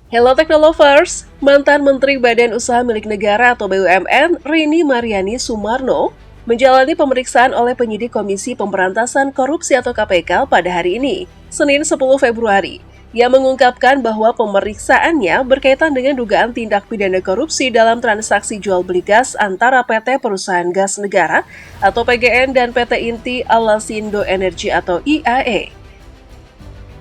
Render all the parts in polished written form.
Hello Technolovers, mantan Menteri Badan Usaha Milik Negara atau BUMN, Rini Mariani Sumarno, menjalani pemeriksaan oleh penyidik Komisi Pemberantasan Korupsi atau KPK pada hari ini, Senin 10 Februari. Ia mengungkapkan bahwa pemeriksaannya berkaitan dengan dugaan tindak pidana korupsi dalam transaksi jual beli gas antara PT Perusahaan Gas Negara atau PGN dan PT Inti Alasindo Energi atau IAE.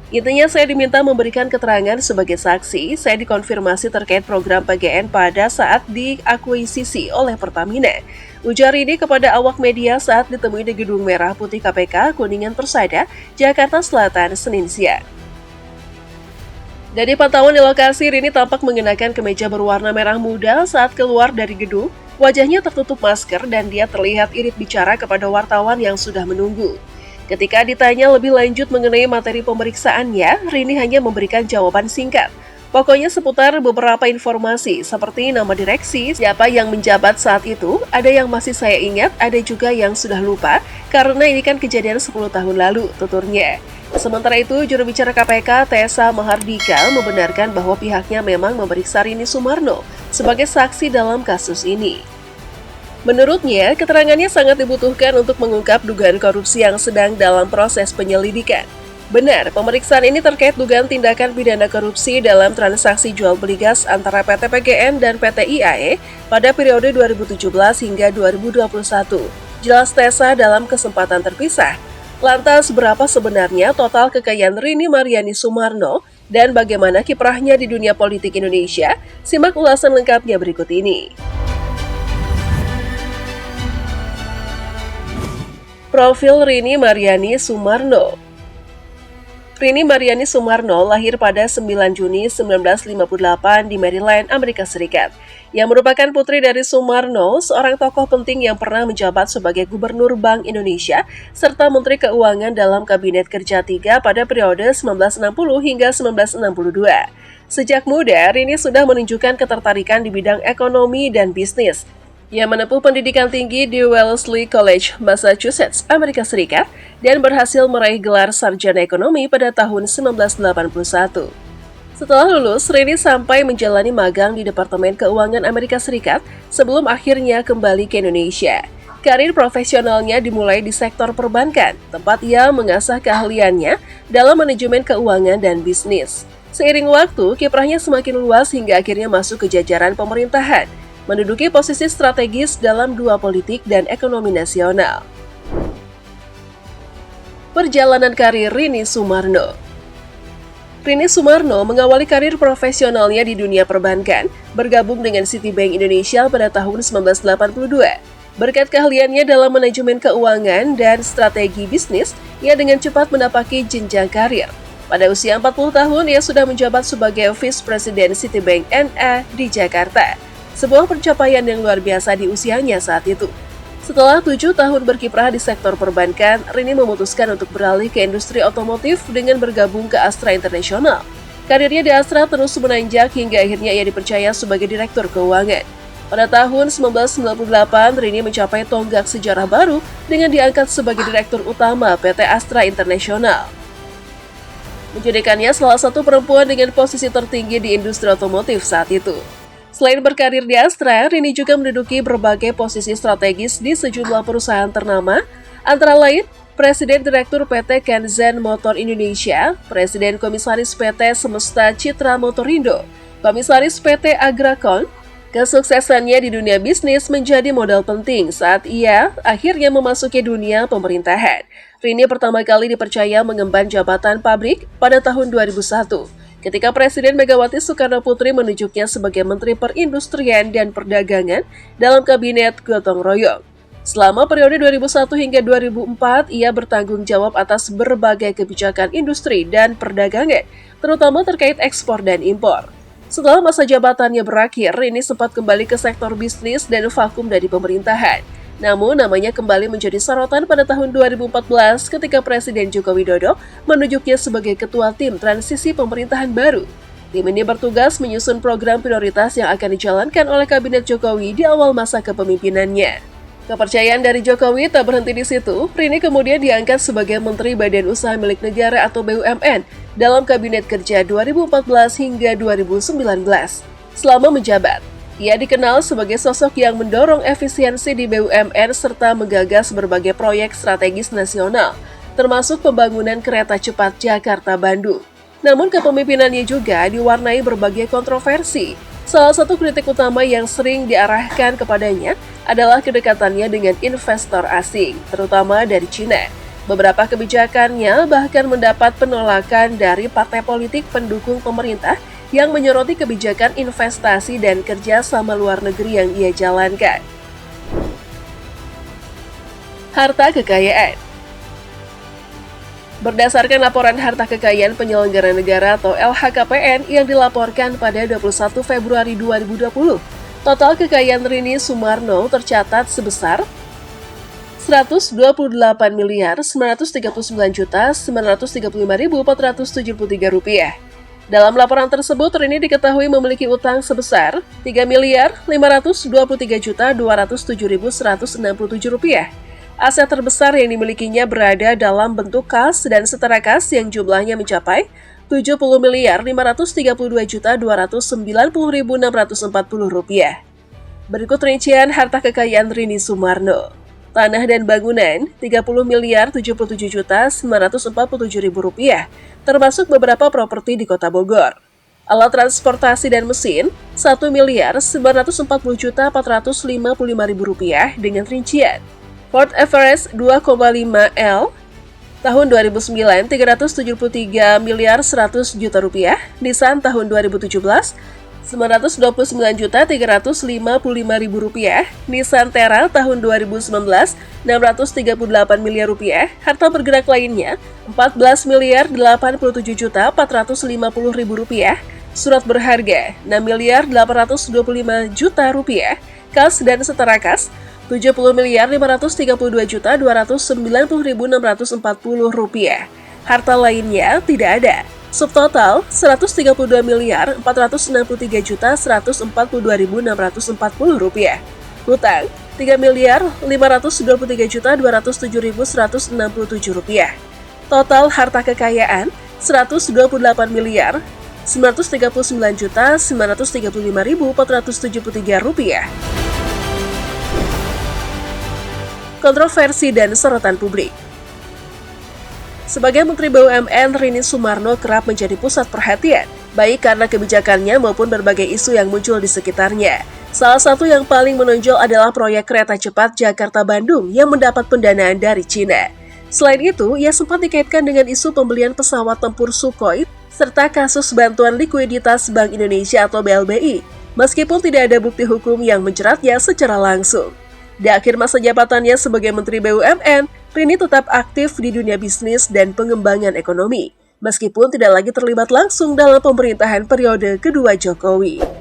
Intinya saya diminta memberikan keterangan sebagai saksi, saya dikonfirmasi terkait program PGN pada saat diakuisisi oleh Pertamina. Ujar ini kepada awak media saat ditemui di Gedung Merah Putih KPK Kuningan Persada, Jakarta Selatan, Senin siang. Dari pantauan di lokasi, Rini tampak mengenakan kemeja berwarna merah muda saat keluar dari gedung. Wajahnya tertutup masker dan dia terlihat irit bicara kepada wartawan yang sudah menunggu. Ketika ditanya lebih lanjut mengenai materi pemeriksaannya, Rini hanya memberikan jawaban singkat. Pokoknya seputar beberapa informasi seperti nama direksi, siapa yang menjabat saat itu, ada yang masih saya ingat, ada juga yang sudah lupa, karena ini kan kejadian 10 tahun lalu, tuturnya. Sementara itu, juru bicara KPK, Tessa Mahardika, membenarkan bahwa pihaknya memang memeriksa Rini Sumarno sebagai saksi dalam kasus ini. Menurutnya, keterangannya sangat dibutuhkan untuk mengungkap dugaan korupsi yang sedang dalam proses penyelidikan. Benar, pemeriksaan ini terkait dugaan tindakan pidana korupsi dalam transaksi jual beli gas antara PT PGN dan PT IAE pada periode 2017 hingga 2021. Jelas Tessa dalam kesempatan terpisah. Lantas, berapa sebenarnya total kekayaan Rini Mariani Sumarno dan bagaimana kiprahnya di dunia politik Indonesia? Simak ulasan lengkapnya berikut ini. Profil Rini Mariani Sumarno. Rini Mariani Sumarno lahir pada 9 Juni 1958 di Maryland, Amerika Serikat. Yang merupakan putri dari Sumarno, seorang tokoh penting yang pernah menjabat sebagai Gubernur Bank Indonesia serta Menteri Keuangan dalam Kabinet Kerja III pada periode 1960 hingga 1962. Sejak muda, Rini sudah menunjukkan ketertarikan di bidang ekonomi dan bisnis. Ia menempuh pendidikan tinggi di Wellesley College, Massachusetts, Amerika Serikat, dan berhasil meraih gelar sarjana ekonomi pada tahun 1981. Setelah lulus, Rini sampai menjalani magang di Departemen Keuangan Amerika Serikat sebelum akhirnya kembali ke Indonesia. Karir profesionalnya dimulai di sektor perbankan, tempat ia mengasah keahliannya dalam manajemen keuangan dan bisnis. Seiring waktu, kiprahnya semakin luas hingga akhirnya masuk ke jajaran pemerintahan, menduduki posisi strategis dalam dua politik dan ekonomi nasional. Perjalanan karir Rini Sumarno. Rini Sumarno mengawali karir profesionalnya di dunia perbankan, bergabung dengan Citibank Indonesia pada tahun 1982. Berkat keahliannya dalam manajemen keuangan dan strategi bisnis, ia dengan cepat menapaki jenjang karir. Pada usia 40 tahun, ia sudah menjabat sebagai Vice President Citibank NA di Jakarta. Sebuah pencapaian yang luar biasa di usianya saat itu. Setelah 7 tahun berkiprah di sektor perbankan, Rini memutuskan untuk beralih ke industri otomotif dengan bergabung ke Astra International. Karirnya di Astra terus menanjak hingga akhirnya ia dipercaya sebagai Direktur Keuangan. Pada tahun 1998, Rini mencapai tonggak sejarah baru dengan diangkat sebagai Direktur Utama PT Astra International, menjadikannya salah satu perempuan dengan posisi tertinggi di industri otomotif saat itu. Selain berkarir di Astra, Rini juga menduduki berbagai posisi strategis di sejumlah perusahaan ternama, antara lain Presiden Direktur PT Kenzan Motor Indonesia, Presiden Komisaris PT Semesta Citra Motorindo, Komisaris PT Agracon. Kesuksesannya di dunia bisnis menjadi modal penting saat ia akhirnya memasuki dunia pemerintahan. Rini pertama kali dipercaya mengemban jabatan pabrik pada tahun 2001. Ketika Presiden Megawati Soekarno Putri menunjuknya sebagai Menteri Perindustrian dan Perdagangan dalam Kabinet Gotong Royong. Selama periode 2001 hingga 2004, ia bertanggung jawab atas berbagai kebijakan industri dan perdagangan, terutama terkait ekspor dan impor. Setelah masa jabatannya berakhir, Rini sempat kembali ke sektor bisnis dan vakum dari pemerintahan. Namun, namanya kembali menjadi sorotan pada tahun 2014 ketika Presiden Joko Widodo menunjuknya sebagai ketua tim transisi pemerintahan baru. Tim ini bertugas menyusun program prioritas yang akan dijalankan oleh Kabinet Jokowi di awal masa kepemimpinannya. Kepercayaan dari Jokowi tak berhenti di situ. Rini kemudian diangkat sebagai Menteri Badan Usaha Milik Negara atau BUMN dalam Kabinet Kerja 2014 hingga 2019. Selama menjabat, ia dikenal sebagai sosok yang mendorong efisiensi di BUMN serta menggagas berbagai proyek strategis nasional, termasuk pembangunan kereta cepat Jakarta-Bandung. Namun kepemimpinannya juga diwarnai berbagai kontroversi. Salah satu kritik utama yang sering diarahkan kepadanya adalah kedekatannya dengan investor asing, terutama dari Cina. Beberapa kebijakannya bahkan mendapat penolakan dari partai politik pendukung pemerintah yang menyoroti kebijakan investasi dan kerja sama luar negeri yang ia jalankan. Harta kekayaan. Berdasarkan laporan harta kekayaan penyelenggara negara atau LHKPN yang dilaporkan pada 21 Februari 2020, total kekayaan Rini Sumarno tercatat sebesar Rp128.939.935.473. Dalam laporan tersebut, Rini diketahui memiliki utang sebesar Rp3.523.207.167. Aset terbesar yang dimilikinya berada dalam bentuk kas dan setara kas yang jumlahnya mencapai Rp70.532.290.640. Berikut rincian harta kekayaan Rini Sumarno. Tanah dan bangunan Rp30.077.947.000, termasuk beberapa properti di Kota Bogor. Alat transportasi dan mesin Rp1.940.455.000 dengan rincian Ford Everest 2,5 L tahun 2009 Rp373.100.000.000, Nissan tahun 2017 Rp929.355.000, Nissan Terra tahun 2019 Rp638 miliar, harta bergerak lainnya Rp14.087.450.000, surat berharga Rp6.825.000.000, kas dan setara kas Rp70.532.290.640. Harta lainnya tidak ada. Subtotal Rp132.463.142.640. Hutang Rp3.523.207.167. Total harta kekayaan Rp128.939.935.473. Kontroversi dan sorotan publik. Sebagai Menteri BUMN, Rini Sumarno kerap menjadi pusat perhatian, baik karena kebijakannya maupun berbagai isu yang muncul di sekitarnya. Salah satu yang paling menonjol adalah proyek kereta cepat Jakarta-Bandung yang mendapat pendanaan dari Cina. Selain itu, ia sempat dikaitkan dengan isu pembelian pesawat tempur Sukhoi serta kasus bantuan likuiditas Bank Indonesia atau BLBI, meskipun tidak ada bukti hukum yang menjeratnya secara langsung. Di akhir masa jabatannya sebagai Menteri BUMN, Rini tetap aktif di dunia bisnis dan pengembangan ekonomi, meskipun tidak lagi terlibat langsung dalam pemerintahan periode kedua Jokowi.